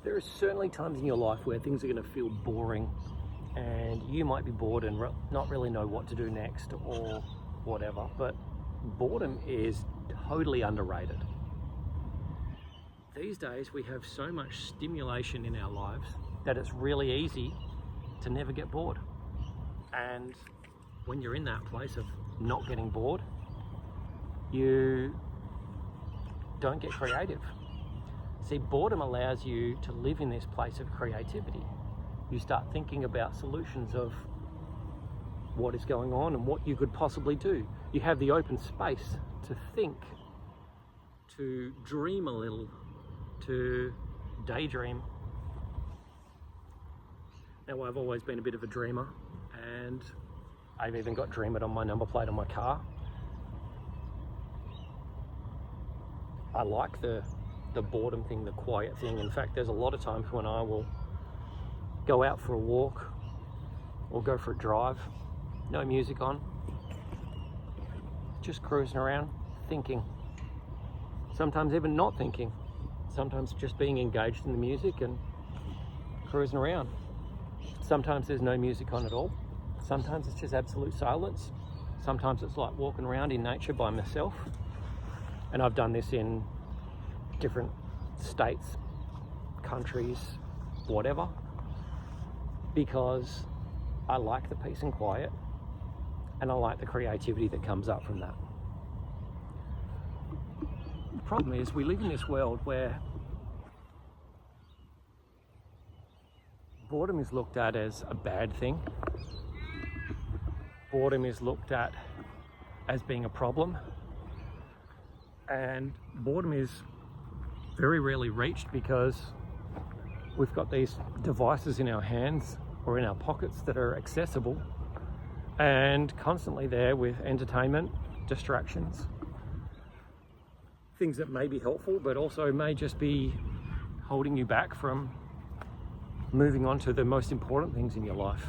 There are certainly times in your life where things are going to feel boring and you might be bored and not really know what to do next or whatever, but boredom is totally underrated. These days we have so much stimulation in our lives that it's really easy to never get bored. And when you're in that place of not getting bored, you don't get creative. See, boredom allows you to live in this place of creativity. You start thinking about solutions of what is going on and what you could possibly do. You have the open space to think, to dream a little, to daydream. Now, I've always been a bit of a dreamer, and I've even got Dream It on my number plate on my car. I like the boredom thing, the quiet thing. In fact, there's a lot of times when I will go out for a walk or go for a drive, no music on, just cruising around, thinking. Sometimes even not thinking. Sometimes just being engaged in the music and cruising around. Sometimes there's no music on at all. Sometimes it's just absolute silence. Sometimes it's like walking around in nature by myself. And I've done this in different states, countries, whatever, because I like the peace and quiet, and I like the creativity that comes up from that. The problem is we live in this world where boredom is looked at as a bad thing. Boredom is looked at as being a problem. And boredom is very rarely reached because we've got these devices in our hands or in our pockets that are accessible and constantly there with entertainment, distractions, things that may be helpful but also may just be holding you back from moving on to the most important things in your life.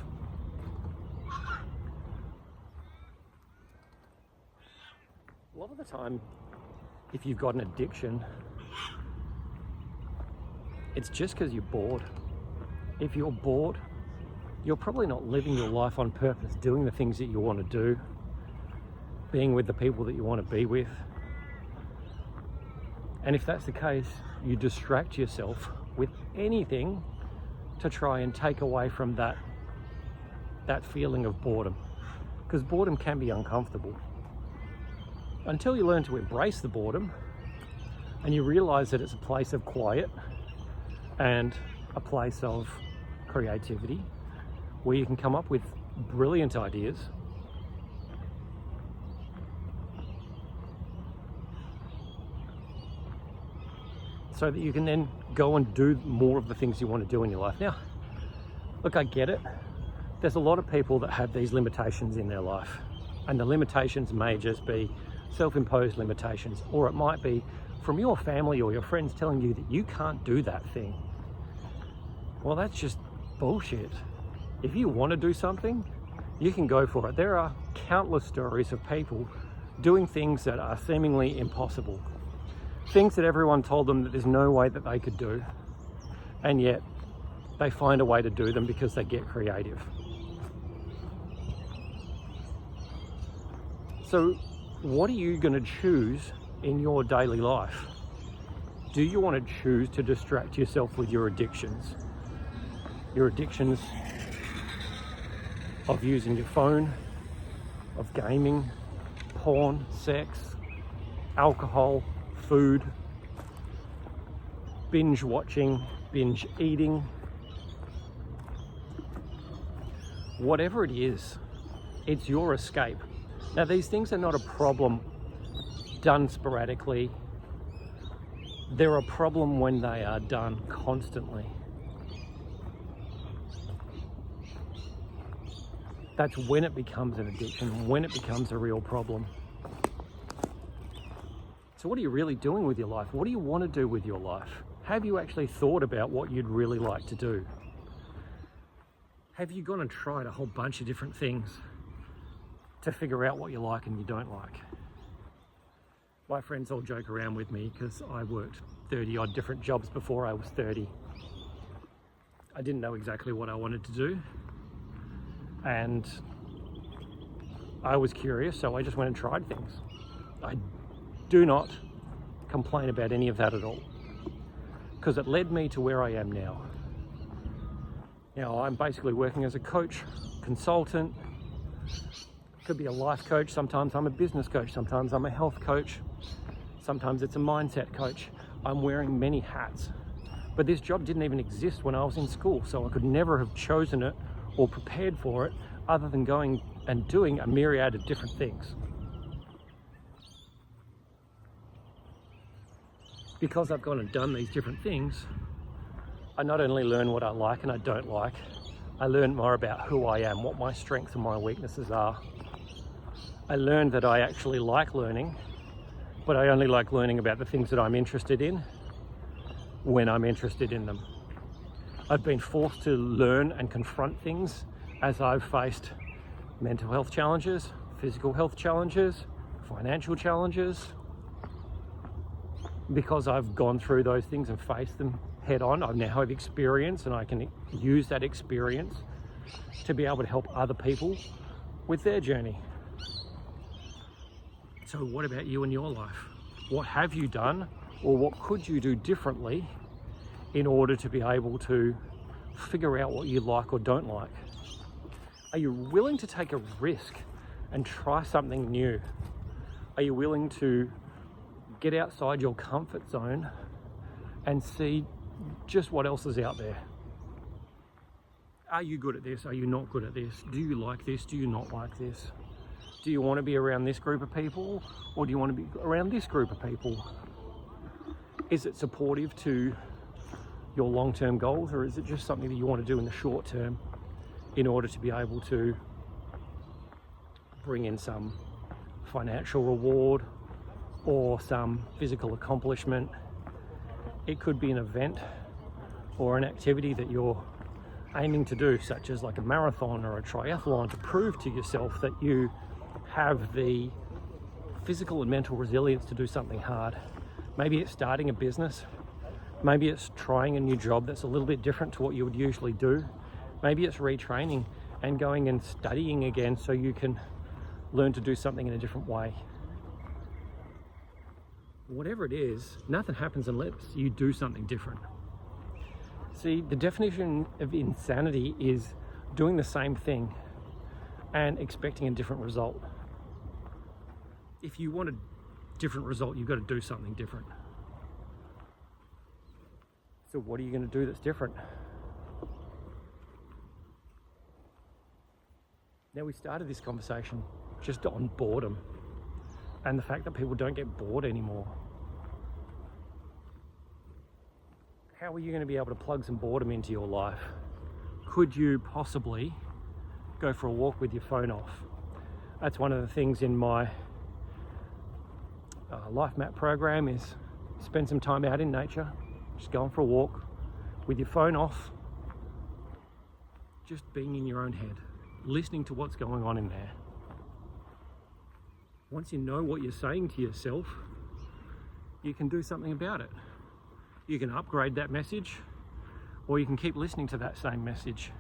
A lot of the time, if you've got an addiction, it's just because you're bored. If you're bored, you're probably not living your life on purpose, doing the things that you want to do, being with the people that you want to be with. And if that's the case, you distract yourself with anything to try and take away from that feeling of boredom. Because boredom can be uncomfortable. Until you learn to embrace the boredom and you realize that it's a place of quiet and a place of creativity where you can come up with brilliant ideas, so that you can then go and do more of the things you want to do in your life. Now, look, I get it. There's a lot of people that have these limitations in their life, and the limitations may just be self-imposed limitations, or it might be from your family or your friends telling you that you can't do that thing. Well, that's just bullshit. If you want to do something, you can go for it. There are countless stories of people doing things that are seemingly impossible. Things that everyone told them that there's no way that they could do, and yet they find a way to do them because they get creative. So what are you going to choose in your daily life? Do you want to choose to distract yourself with your addictions? Your addictions of using your phone, of gaming, porn, sex, alcohol, food, binge watching, binge eating, whatever it is, it's your escape. Now, these things are not a problem done sporadically. They're a problem when they are done constantly. That's when it becomes an addiction, when it becomes a real problem. So what are you really doing with your life? What do you want to do with your life? Have you actually thought about what you'd really like to do? Have you gone and tried a whole bunch of different things to figure out what you like and you don't like? My friends all joke around with me because I worked 30 odd different jobs before I was 30. I didn't know exactly what I wanted to do, and I was curious, so I just went and tried things. I do not complain about any of that at all, because it led me to where I am now. Now I'm basically working as a coach, consultant, could be a life coach, sometimes I'm a business coach, sometimes I'm a health coach, sometimes it's a mindset coach. I'm wearing many hats. But this job didn't even exist when I was in school, so I could never have chosen it or prepared for it other than going and doing a myriad of different things. Because I've gone and done these different things, I not only learn what I like and I don't like, I learn more about who I am, what my strengths and my weaknesses are. I learned that I actually like learning, but I only like learning about the things that I'm interested in when I'm interested in them. I've been forced to learn and confront things as I've faced mental health challenges, physical health challenges, financial challenges. Because I've gone through those things and faced them head on, I now have experience, and I can use that experience to be able to help other people with their journey. So what about you in your life? What have you done, or what could you do differently in order to be able to figure out what you like or don't like? Are you willing to take a risk and try something new? Are you willing to get outside your comfort zone and see just what else is out there? Are you good at this? Are you not good at this? Do you like this? Do you not like this? Do you want to be around this group of people, or do you want to be around this group of people? Is it supportive to your long-term goals, or is it just something that you want to do in the short term in order to be able to bring in some financial reward or some physical accomplishment? It could be an event or an activity that you're aiming to do, such as like a marathon or a triathlon, to prove to yourself that you have the physical and mental resilience to do something hard. Maybe it's starting a business. Maybe it's trying a new job that's a little bit different to what you would usually do. Maybe it's retraining and going and studying again so you can learn to do something in a different way. Whatever it is, nothing happens unless you do something different. See, the definition of insanity is doing the same thing and expecting a different result. If you want a different result, you've got to do something different. So what are you going to do that's different? Now, we started this conversation just on boredom and the fact that people don't get bored anymore. How are you going to be able to plug some boredom into your life? Could you possibly go for a walk with your phone off? That's one of the things in my life map program, is spend some time out in nature, just going for a walk with your phone off, just being in your own head, listening to what's going on in there. Once you know what you're saying to yourself, you can do something about it. You can upgrade that message, or you can keep listening to that same message.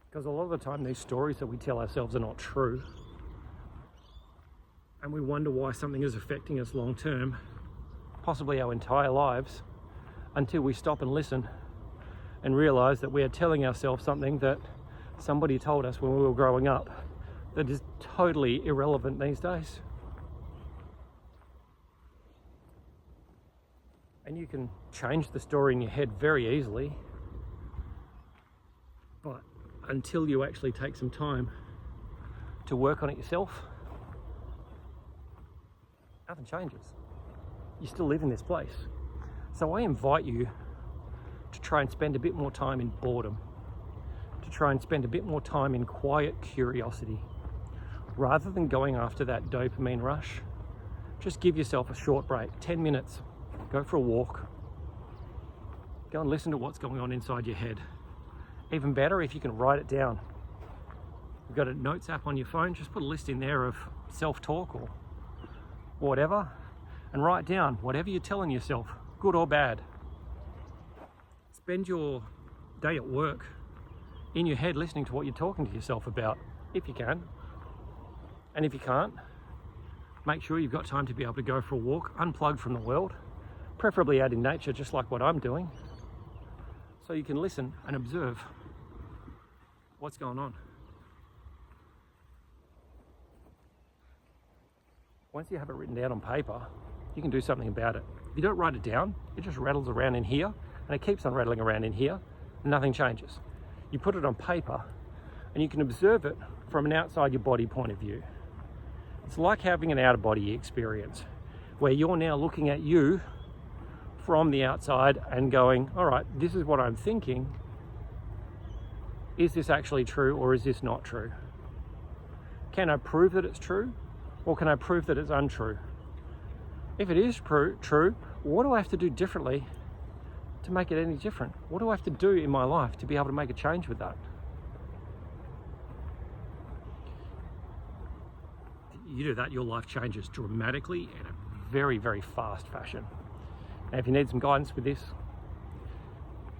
Because a lot of the time these stories that we tell ourselves are not true, and we wonder why something is affecting us long term, possibly our entire lives, until we stop and listen and realize that we are telling ourselves something that somebody told us when we were growing up that is totally irrelevant these days. And you can change the story in your head very easily, but until you actually take some time to work on it yourself, nothing changes. You still live in this place. So I invite you to try and spend a bit more time in boredom, to try and spend a bit more time in quiet curiosity. Rather than going after that dopamine rush, just give yourself a short break, 10 minutes, go for a walk, go and listen to what's going on inside your head. Even better if you can write it down. You've got a notes app on your phone, just put a list in there of self-talk or whatever, and write down whatever you're telling yourself, good or bad. spend your day at work in your head listening to what you're talking to yourself about, if you can. And if you can't, make sure you've got time to be able to go for a walk, unplug from the world, preferably out in nature, just like what I'm doing, so you can listen and observe what's going on. Once you have it written down on paper, you can do something about it. If you don't write it down, it just rattles around in here, and it keeps on rattling around in here, and nothing changes. You put it on paper, and you can observe it from an outside your body point of view. It's like having an out-of-body experience, where you're now looking at you from the outside and going, all right, this is what I'm thinking. Is this actually true, or is this not true? Can I prove that it's true, or can I prove that it's untrue? If it is true, what do I have to do differently to make it any different? What do I have to do in my life to be able to make a change with that? You do that, your life changes dramatically in a very, very fast fashion. And if you need some guidance with this,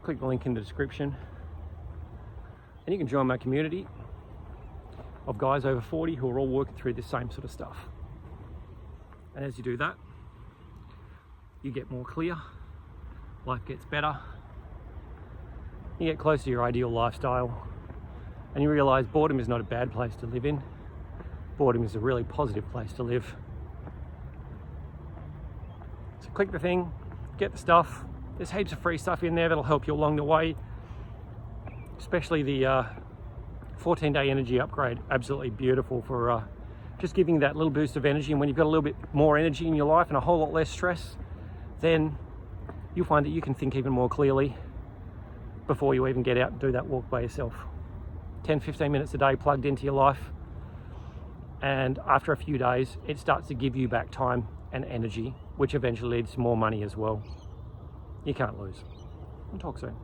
click the link in the description, and you can join my community of guys over 40 who are all working through this same sort of stuff. And as you do that, you get more clear, life gets better, you get closer to your ideal lifestyle, and you realize boredom is not a bad place to live in. Boredom is a really positive place to live. So click the thing, get the stuff. There's heaps of free stuff in there that'll help you along the way, especially the 14-day energy upgrade. Absolutely beautiful for just giving that little boost of energy. And when you've got a little bit more energy in your life and a whole lot less stress, then you'll find that you can think even more clearly before you even get out and do that walk by yourself. 10-15 minutes a day plugged into your life, and after a few days it starts to give you back time and energy, which eventually leads to more money as well. You can't lose. We'll talk soon.